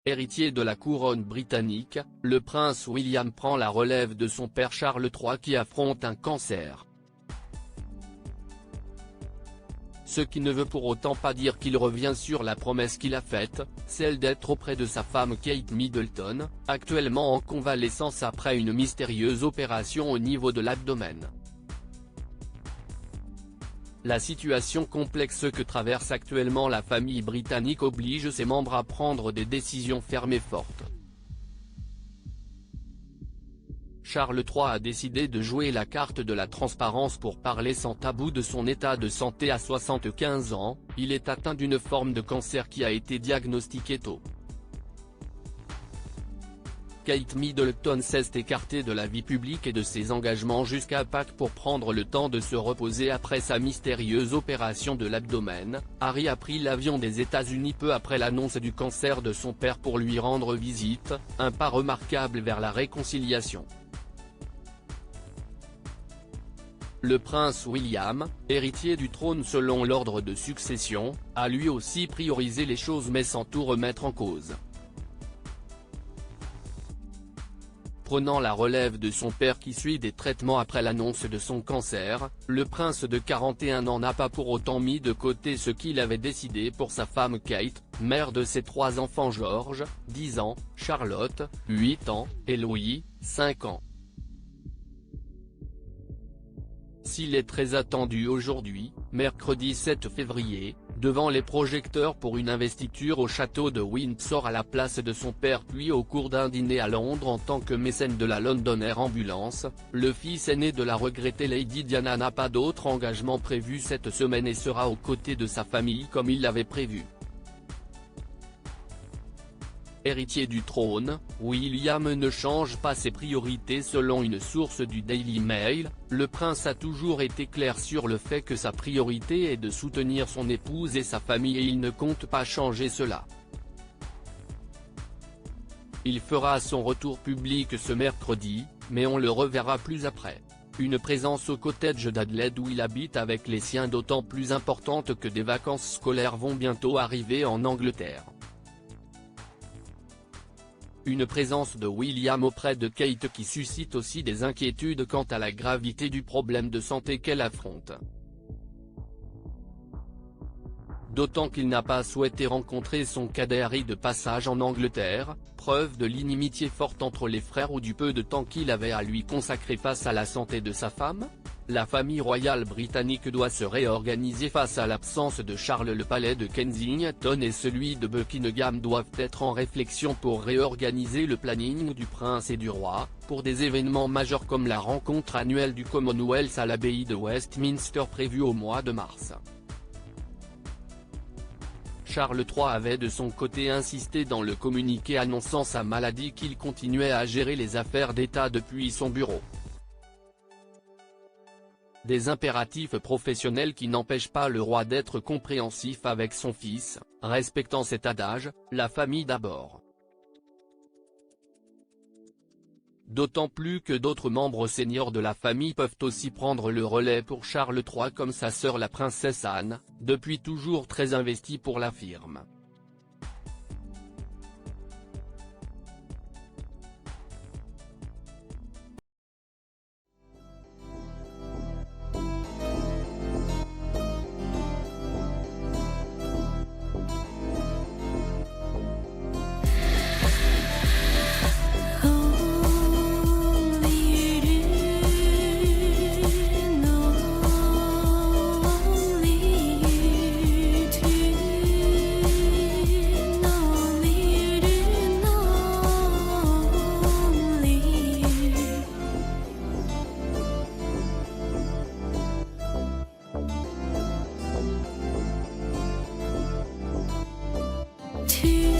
Héritier de la couronne britannique, le prince William prend la relève de son père Charles III qui affronte un cancer. Ce qui ne veut pour autant pas dire qu'il revient sur la promesse qu'il a faite, celle d'être auprès de sa femme Kate Middleton, actuellement en convalescence après une mystérieuse opération au niveau de l'abdomen. La situation complexe que traverse actuellement la famille britannique oblige ses membres à prendre des décisions fermes et fortes. Charles III a décidé de jouer la carte de la transparence pour parler sans tabou de son état de santé à 75 ans, il est atteint d'une forme de cancer qui a été diagnostiquée tôt. Kate Middleton s'est écartée de la vie publique et de ses engagements jusqu'à Pâques pour prendre le temps de se reposer après sa mystérieuse opération de l'abdomen. Harry a pris l'avion des États-Unis peu après l'annonce du cancer de son père pour lui rendre visite, un pas remarquable vers la réconciliation. Le prince William, héritier du trône selon l'ordre de succession, a lui aussi priorisé les choses mais sans tout remettre en cause. Prenant la relève de son père qui suit des traitements après l'annonce de son cancer, le prince de 41 ans n'a pas pour autant mis de côté ce qu'il avait décidé pour sa femme Kate, mère de ses 3 enfants George, 10 ans, Charlotte, 8 ans, et Louis, 5 ans. S'il est très attendu aujourd'hui, mercredi 7 février, devant les projecteurs pour une investiture au château de Windsor à la place de son père puis au cours d'un dîner à Londres en tant que mécène de la London Air Ambulance, le fils aîné de la regrettée Lady Diana n'a pas d'autre engagement prévu cette semaine et sera aux côtés de sa famille comme il l'avait prévu. Héritier du trône, William ne change pas ses priorités selon une source du Daily Mail, le prince a toujours été clair sur le fait que sa priorité est de soutenir son épouse et sa famille et il ne compte pas changer cela. Il fera son retour public ce mercredi, mais on le reverra plus après. Une présence au cottage d'Adelaide où il habite avec les siens d'autant plus importante que des vacances scolaires vont bientôt arriver en Angleterre. Une présence de William auprès de Kate qui suscite aussi des inquiétudes quant à la gravité du problème de santé qu'elle affronte. D'autant qu'il n'a pas souhaité rencontrer son cadet Harry de passage en Angleterre, preuve de l'inimitié forte entre les frères ou du peu de temps qu'il avait à lui consacrer face à la santé de sa femme. La famille royale britannique doit se réorganiser face à l'absence de Charles. Le palais de Kensington et celui de Buckingham doivent être en réflexion pour réorganiser le planning du prince et du roi, pour des événements majeurs comme la rencontre annuelle du Commonwealth à l'abbaye de Westminster prévue au mois de mars. Charles III avait de son côté insisté dans le communiqué annonçant sa maladie qu'il continuait à gérer les affaires d'État depuis son bureau. Des impératifs professionnels qui n'empêchent pas le roi d'être compréhensif avec son fils, respectant cet adage, la famille d'abord. D'autant plus que d'autres membres seniors de la famille peuvent aussi prendre le relais pour Charles III comme sa sœur la princesse Anne, depuis toujours très investie pour la firme. To